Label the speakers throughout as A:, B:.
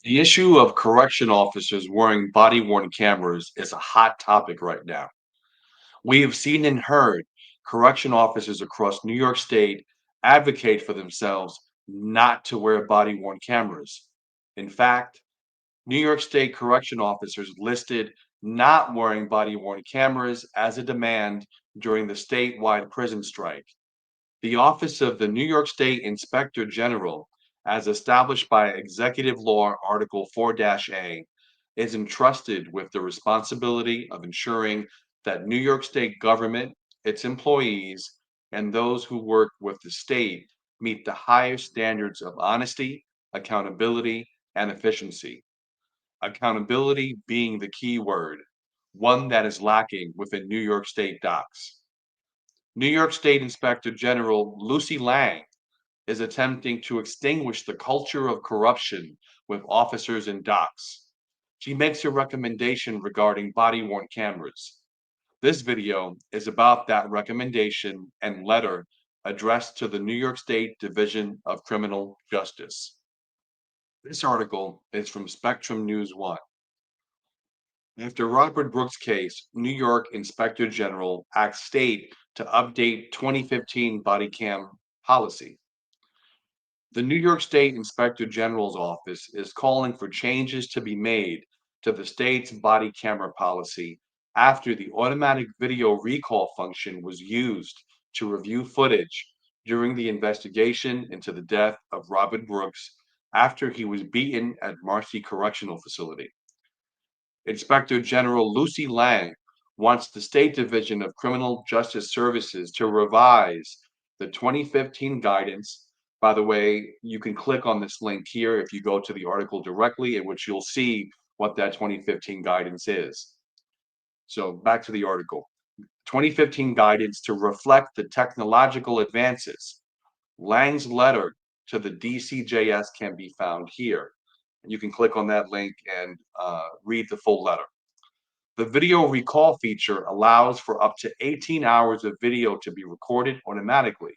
A: The issue of correction officers wearing body worn cameras is a hot topic right now. We have seen and heard correction officers across New York State advocate for themselves not to wear body worn cameras. In fact, New York State correction officers listed not wearing body worn cameras as a demand during the statewide prison strike. The Office of the New York State Inspector General, as established by Executive Law Article 4-A, is entrusted with the responsibility of ensuring that New York State government, its employees, and those who work with the state meet the highest standards of honesty, accountability, and efficiency. Accountability being the key word, one that is lacking within New York State docs. New York State Inspector General Lucy Lang is attempting to extinguish the culture of corruption with officers and docs. She makes a recommendation regarding body worn cameras. This video is about that recommendation and letter addressed to the New York State Division of Criminal Justice. This article is from Spectrum News 1. After Robert Brooks' case, New York Inspector General asked state to update 2015 body cam policy. The New York State Inspector General's office is calling for changes to be made to the state's body camera policy after the automatic video recall function was used to review footage during the investigation into the death of Robert Brooks after he was beaten at Marcy Correctional Facility. Inspector General Lucy Lang wants the State Division of Criminal Justice Services to revise the 2015 guidance. By the way, you can click on this link here if you go to the article directly, in which you'll see what that 2015 guidance is. So back to the article. 2015 guidance to reflect the technological advances. Lang's letter to the DCJS can be found here. And you can click on that link and read the full letter. The video recall feature allows for up to 18 hours of video to be recorded automatically,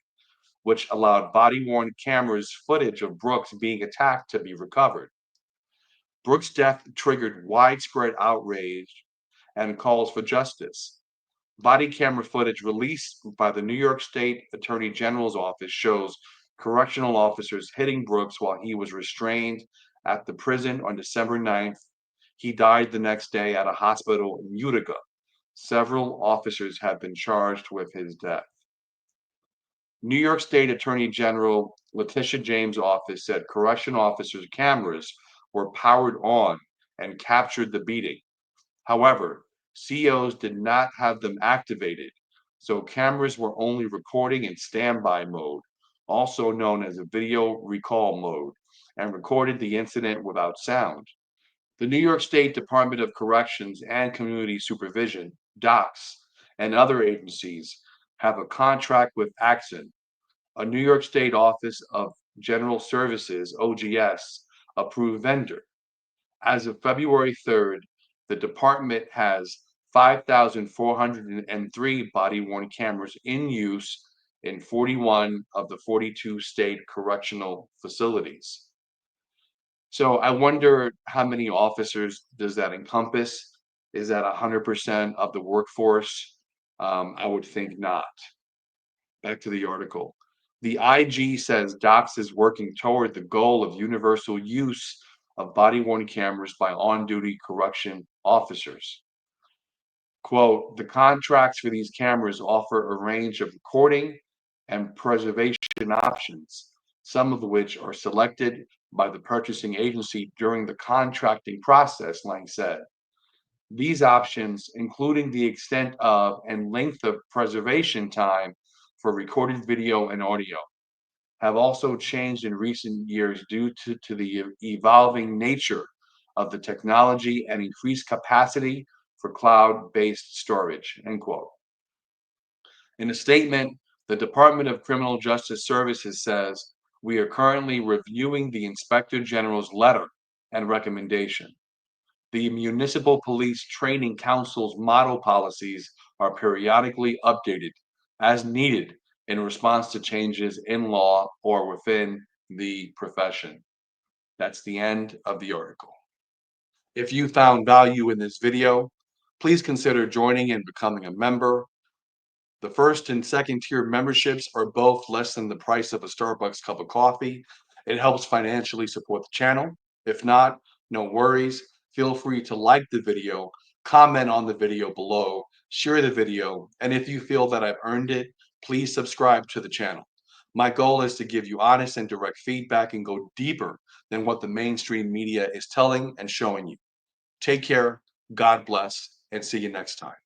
A: which allowed body-worn cameras footage of Brooks being attacked to be recovered. Brooks' death triggered widespread outrage and calls for justice. Body camera footage released by the New York State Attorney General's office shows correctional officers hitting Brooks while he was restrained at the prison on December 9th. He died the next day at a hospital in Utica. Several officers have been charged with his death. New York State Attorney General Letitia James' office said correction officers' cameras were powered on and captured the beating. However, COs did not have them activated, so cameras were only recording in standby mode, also known as a video recall mode, and recorded the incident without sound. The New York State Department of Corrections and Community Supervision, DOCS, and other agencies have a contract with Axon, a New York State Office of General Services, OGS, approved vendor. As of February 3rd, the department has 5,403 body-worn cameras in use in 41 of the 42 state correctional facilities. So I wonder how many officers does that encompass? Is that 100% of the workforce? I would think not. Back to the article. The IG says DOCS is working toward the goal of universal use of body-worn cameras by on-duty correction officers. Quote, the contracts for these cameras offer a range of recording and preservation options, some of which are selected by the purchasing agency during the contracting process, Lang said. These options, including the extent of and length of preservation time for recorded video and audio, have also changed in recent years due to the evolving nature of the technology and increased capacity for cloud-based storage, end quote. In a statement, the Department of Criminal Justice Services says, we are currently reviewing the Inspector General's letter and recommendation. The Municipal Police Training Council's model policies are periodically updated as needed in response to changes in law or within the profession. That's the end of the article. If you found value in this video, please consider joining and becoming a member. The first and second tier memberships are both less than the price of a Starbucks cup of coffee. It helps financially support the channel. If not, no worries. Feel free to like the video, comment on the video below, share the video, and if you feel that I've earned it, please subscribe to the channel. My goal is to give you honest and direct feedback and go deeper than what the mainstream media is telling and showing you. Take care, God bless, and see you next time.